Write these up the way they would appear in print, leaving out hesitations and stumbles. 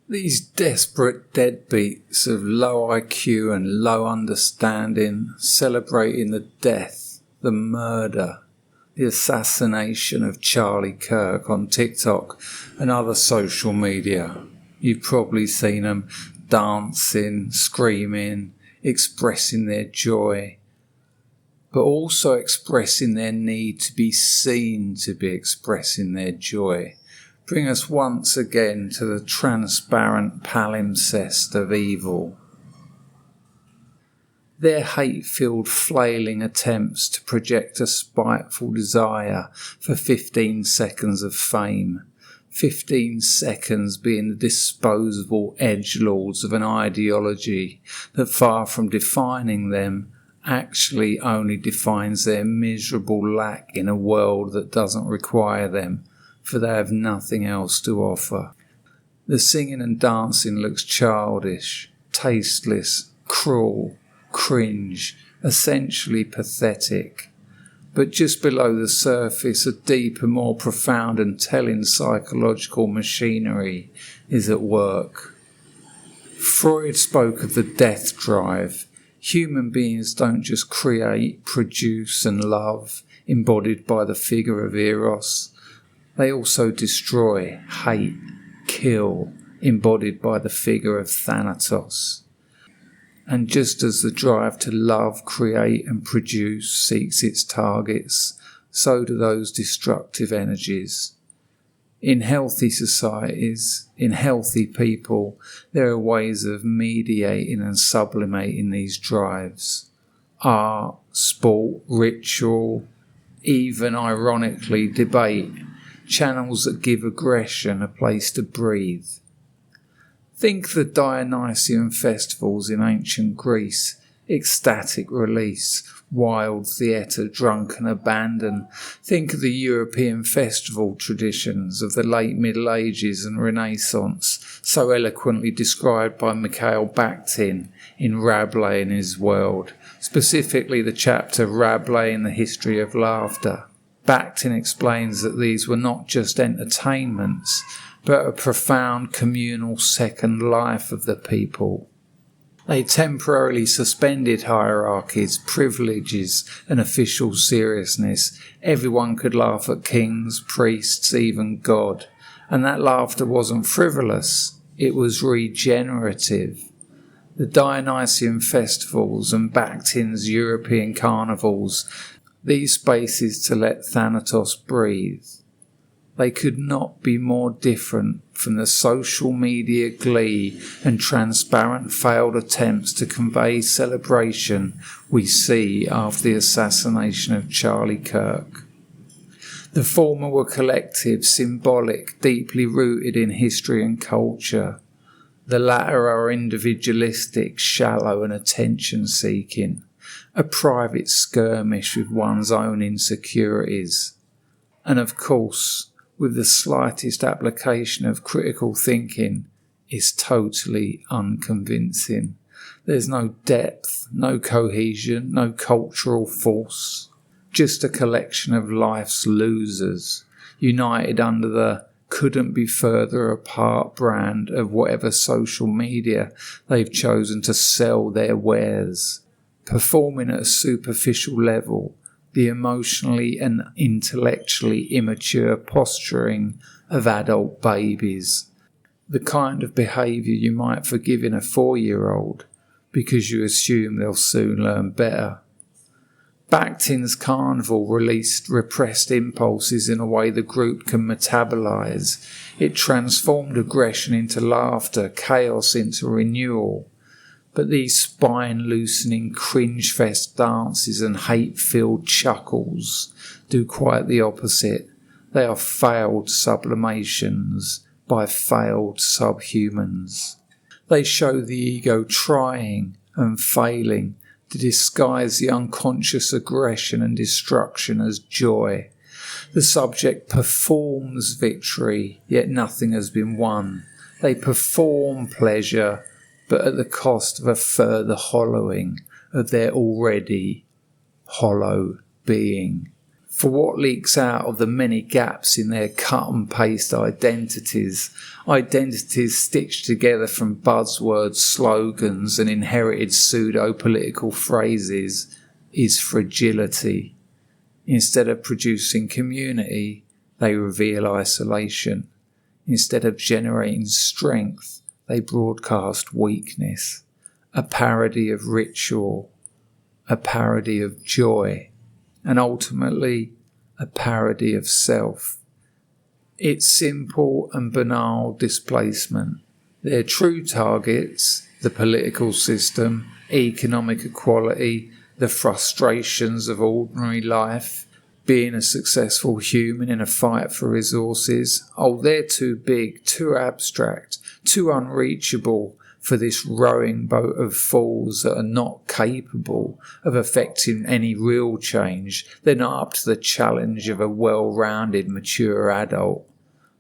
These desperate deadbeats of low IQ and low understanding celebrating the death, the murder, the assassination of Charlie Kirk on TikTok and other social media. You've probably seen them dancing, screaming, expressing their joy, but also expressing their need to be seen to be expressing their joy. Bring us once again to the transparent palimpsest of evil. Their hate-filled flailing attempts to project a spiteful desire for 15 seconds of fame, 15 seconds being the disposable edgelords of an ideology that, far from defining them, actually only defines their miserable lack in a world that doesn't require them, for they have nothing else to offer. The singing and dancing looks childish, tasteless, cruel, cringe, essentially pathetic. But just below the surface, a deeper, more profound and telling psychological machinery is at work. Freud spoke of the death drive. Human beings don't just create, produce and love, embodied by the figure of Eros. They also destroy, hate, kill, embodied by the figure of Thanatos. And just as the drive to love, create and produce seeks its targets, so do those destructive energies. In healthy societies, in healthy people, there are ways of mediating and sublimating these drives. Art, sport, ritual, even ironically debate. Channels that give aggression a place to breathe. Think the Dionysian festivals in ancient Greece, ecstatic release, wild theatre, drunken abandon. Think of the European festival traditions of the late Middle Ages and Renaissance, so eloquently described by Mikhail Bakhtin in Rabelais and His World, specifically the chapter Rabelais in the History of Laughter. Bakhtin explains that these were not just entertainments, but a profound communal second life of the people. They temporarily suspended hierarchies, privileges and official seriousness. Everyone could laugh at kings, priests, even God. And that laughter wasn't frivolous, it was regenerative. The Dionysian festivals and Bakhtin's European carnivals, these spaces to let Thanatos breathe. They could not be more different from the social media glee and transparent failed attempts to convey celebration we see after the assassination of Charlie Kirk. The former were collective, symbolic, deeply rooted in history and culture. The latter are individualistic, shallow and attention-seeking, a private skirmish with one's own insecurities. And of course, with the slightest application of critical thinking, is totally unconvincing. There's no depth, no cohesion, no cultural force. Just a collection of life's losers, united under the couldn't be further apart brand of whatever social media they've chosen to sell their wares, performing at a superficial level the emotionally and intellectually immature posturing of adult babies, the kind of behaviour you might forgive in a 4-year-old because you assume they'll soon learn better. Bakhtin's carnival released repressed impulses in a way the group can metabolise. It transformed aggression into laughter, chaos into renewal. But these spine-loosening cringe-fest dances and hate-filled chuckles do quite the opposite. They are failed sublimations by failed subhumans. They show the ego trying and failing to disguise the unconscious aggression and destruction as joy. The subject performs victory, yet nothing has been won. They perform pleasure, but at the cost of a further hollowing of their already hollow being. For what leaks out of the many gaps in their cut and paste identities stitched together from buzzwords, slogans and inherited pseudo-political phrases, is fragility. Instead of producing community, they reveal isolation. Instead of generating strength, they broadcast weakness. A parody of ritual, a parody of joy, and ultimately a parody of self. It's simple and banal displacement. Their true targets, the political system, economic equality, the frustrations of ordinary life, being a successful human in a fight for resources, they're too big, too abstract, too unreachable for this rowing boat of fools that are not capable of affecting any real change. They're not up to the challenge of a well-rounded, mature adult.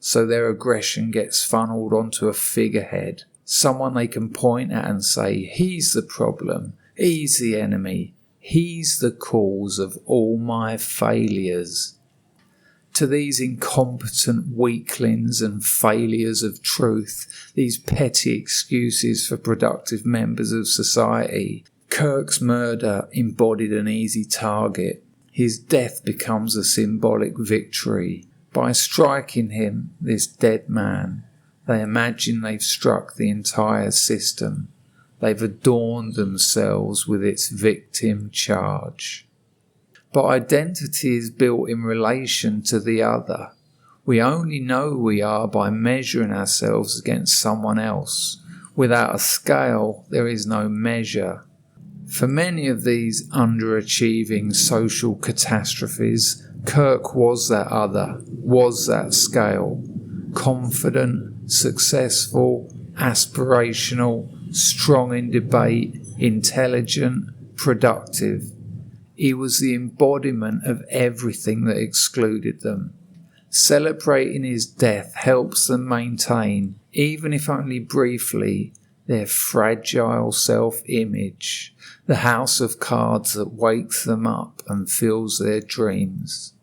So their aggression gets funneled onto a figurehead, someone they can point at and say, he's the problem, he's the enemy, he's the cause of all my failures. To these incompetent weaklings and failures of truth, these petty excuses for productive members of society, Kirk's murder embodied an easy target. His death becomes a symbolic victory. By striking him, this dead man, they imagine they've struck the entire system. They've adorned themselves with its victim charge. But identity is built in relation to the other. We only know we are by measuring ourselves against someone else. Without a scale, there is no measure. For many of these underachieving social catastrophes, Kirk was that other, was that scale. Confident, successful, aspirational, strong in debate, intelligent, productive. He was the embodiment of everything that excluded them. Celebrating his death helps them maintain, even if only briefly, their fragile self-image, the house of cards that wakes them up and fills their dreams.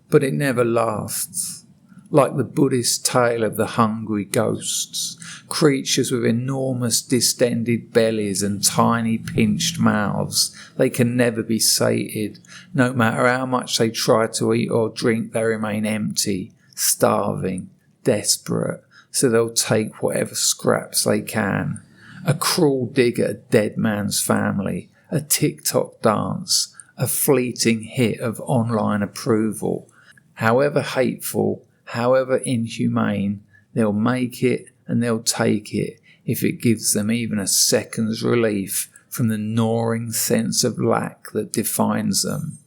But it never lasts. Like the Buddhist tale of the hungry ghosts, creatures with enormous distended bellies and tiny pinched mouths, they can never be sated. No matter how much they try to eat or drink, they remain empty, starving, desperate, so they'll take whatever scraps they can. A cruel dig at a dead man's family, a TikTok dance, a fleeting hit of online approval. However hateful, however inhumane, they'll make it and they'll take it if it gives them even a second's relief from the gnawing sense of lack that defines them.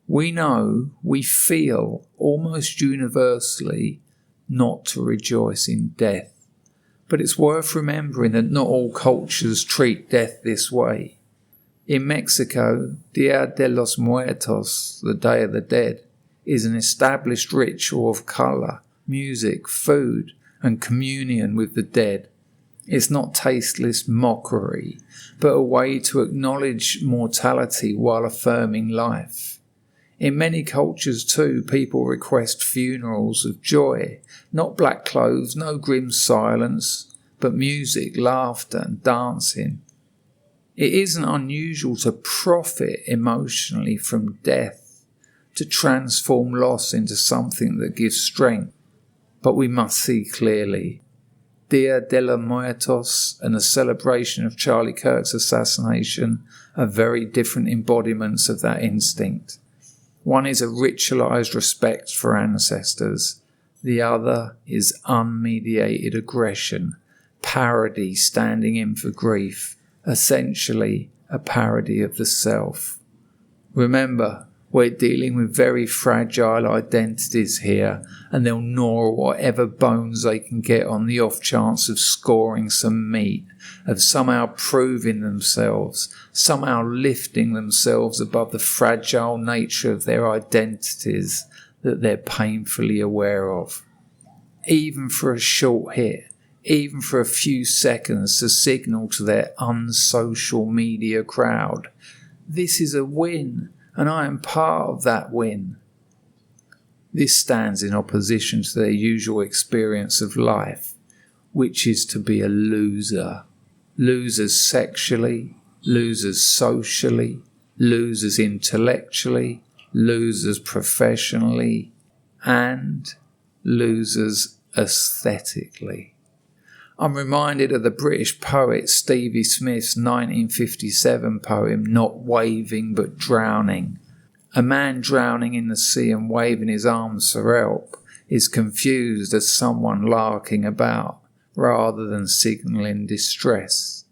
We know, we feel almost universally not to rejoice in death, but it's worth remembering that not all cultures treat death this way. In Mexico, Dia de los Muertos, the Day of the Dead, is an established ritual of colour, music, food, and communion with the dead. It's not tasteless mockery, but a way to acknowledge mortality while affirming life. In many cultures too, people request funerals of joy, not black clothes, no grim silence, but music, laughter, and dancing. It isn't unusual to profit emotionally from death, to transform loss into something that gives strength. But we must see clearly. Dia de los Muertos and the celebration of Charlie Kirk's assassination are very different embodiments of that instinct. One is a ritualized respect for ancestors. The other is unmediated aggression, parody standing in for grief, essentially a parody of the self. Remember, we're dealing with very fragile identities here, and they'll gnaw whatever bones they can get on the off chance of scoring some meat, of somehow proving themselves, somehow lifting themselves above the fragile nature of their identities that they're painfully aware of. Even for a short hit, even for a few seconds to signal to their unsocial media crowd, this is a win. and I am part of that win. This stands in opposition to their usual experience of life, which is to be a loser. Losers sexually, losers socially, losers intellectually, losers professionally, and losers aesthetically. I'm reminded of the British poet Stevie Smith's 1957 poem, Not Waving But Drowning. A man drowning in the sea and waving his arms for help is confused as someone larking about, rather than signalling distress.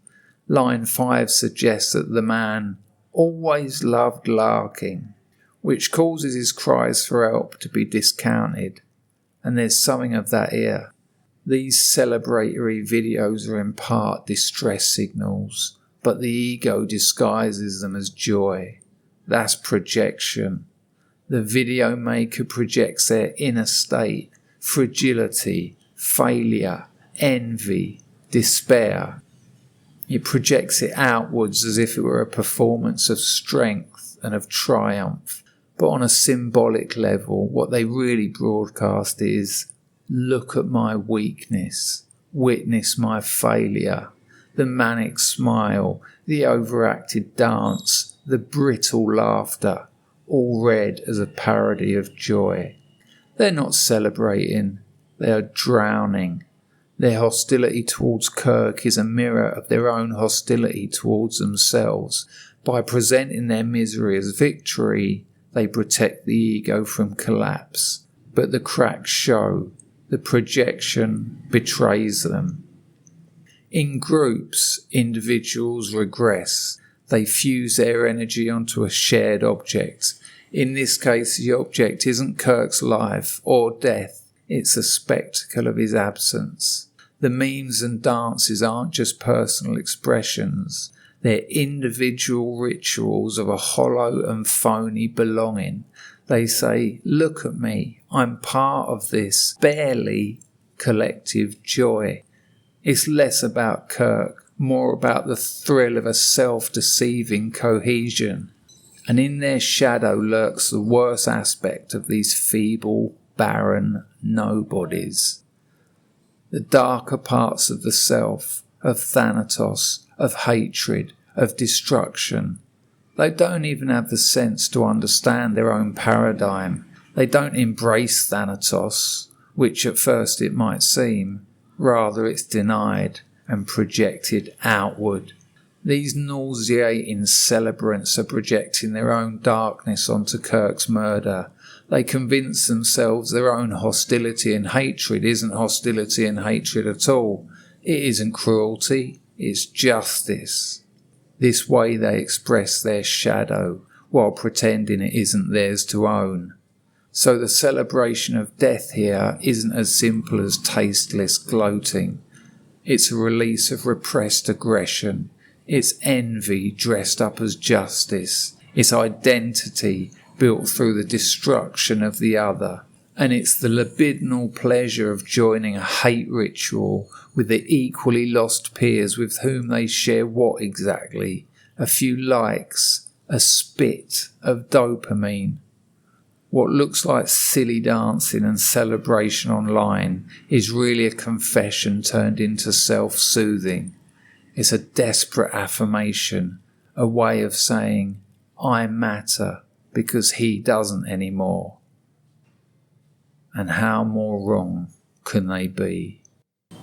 Line 5 suggests that the man always loved larking, which causes his cries for help to be discounted. And there's something of that here. These celebratory videos are in part distress signals, but the ego disguises them as joy. That's projection. The video maker projects their inner state, fragility, failure, envy, despair. It projects it outwards as if it were a performance of strength and of triumph. But on a symbolic level, what they really broadcast is, look at my weakness, witness my failure, the manic smile, the overacted dance, the brittle laughter, all read as a parody of joy. They're not celebrating, they are drowning. Their hostility towards Kirk is a mirror of their own hostility towards themselves. By presenting their misery as victory, they protect the ego from collapse. But the cracks show, the projection betrays them. In groups, individuals regress. They fuse their energy onto a shared object. In this case, the object isn't Kirk's life or death, it's a spectacle of his absence. The memes and dances aren't just personal expressions, they're individual rituals of a hollow and phony belonging. They say, look at me, I'm part of this barely collective joy. It's less about Kirk, more about the thrill of a self-deceiving cohesion. And in their shadow lurks the worst aspect of these feeble, barren nobodies. The darker parts of the self, of Thanatos, of hatred, of destruction. They don't even have the sense to understand their own paradigm. They don't embrace Thanatos, which at first it might seem. Rather it's denied and projected outward. These nauseating celebrants are projecting their own darkness onto Kirk's murder. They convince themselves their own hostility and hatred isn't hostility and hatred at all. It isn't cruelty, it's justice. This way they express their shadow, while pretending it isn't theirs to own. So the celebration of death here isn't as simple as tasteless gloating. It's a release of repressed aggression. It's envy dressed up as justice. It's identity built through the destruction of the other. And it's the libidinal pleasure of joining a hate ritual with the equally lost peers with whom they share what exactly? A few likes, a spit of dopamine. What looks like silly dancing and celebration online is really a confession turned into self-soothing. It's a desperate affirmation, a way of saying, I matter because he doesn't anymore. And how more wrong can they be?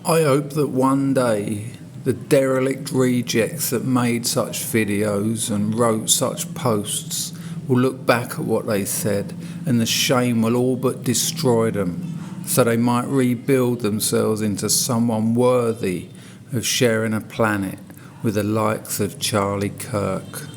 I hope that one day the derelict rejects that made such videos and wrote such posts will look back at what they said, and the shame will all but destroy them, so they might rebuild themselves into someone worthy of sharing a planet with the likes of Charlie Kirk.